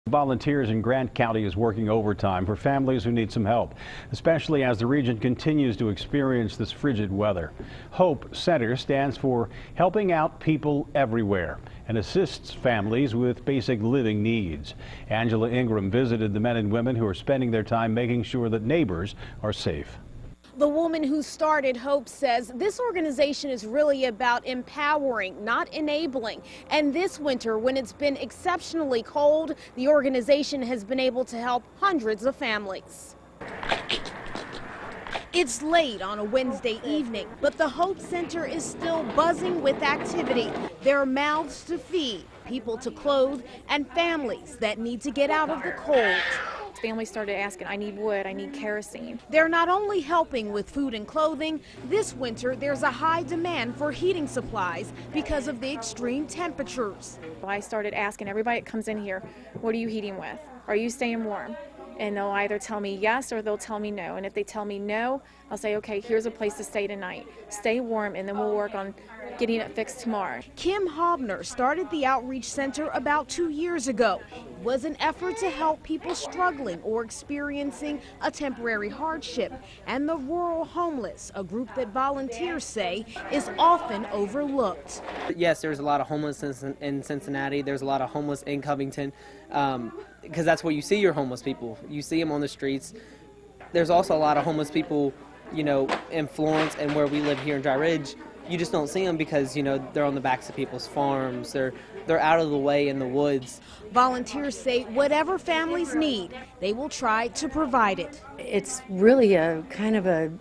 Volunteers in Grant County is working overtime for families who need some help, especially as the region continues to experience this frigid weather. Hope Center stands for helping out people everywhere and assists families with basic living needs. Angela Ingram visited the men and women who are spending their time making sure that neighbors are safe. The woman who started Hope says this organization is really about empowering, not enabling. And this winter, when it's been exceptionally cold, the organization has been able to help hundreds of families. It's late on a Wednesday evening, but the Hope Center is still buzzing with activity. There are mouths to feed, people to clothe, and families that need to get out of the cold. Families started asking, I need wood, I need kerosene. They're not only helping with food and clothing, this winter there's a high demand for heating supplies because of the extreme temperatures. I started asking everybody that comes in here, what are you heating with? Are you staying warm? And they'll either tell me yes or they'll tell me no. And if they tell me no, I'll say, okay, here's a place to stay tonight. Stay warm, and then we'll work on getting it fixed tomorrow. Kim HAUBNER started the Outreach Center about 2 years ago. It was an effort to help people struggling or experiencing a temporary hardship, and the rural homeless, a group that volunteers say is often overlooked. Yes, there's a lot of homelessness in Cincinnati. There's a lot of homeless in Covington, because that's where you see your homeless people. You see them on the streets. There's also a lot of homeless people, you know, in Florence and where we live here in Dry Ridge. You just don't see them because, you know, they're on the backs of people's farms. They're out of the way in the woods. Volunteers say whatever families need, they will try to provide it. It's really a kind of a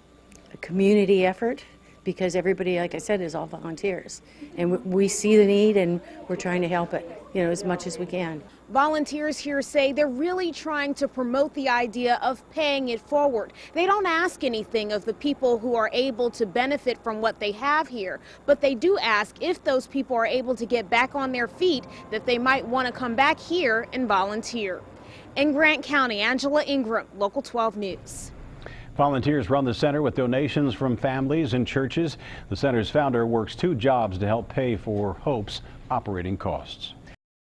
community effort because everybody, like I said, is all volunteers. And we see the need and we're trying to help it, you know, as much as we can. Volunteers here say they're really trying to promote the idea of paying it forward. They don't ask anything of the people who are able to benefit from what they have here, but they do ask if those people are able to get back on their feet, that they might want to come back here and volunteer. In Grant County, Angela Ingram, Local 12 News. Volunteers run the center with donations from families and churches. The center's founder works 2 jobs to help pay for Hope's operating costs.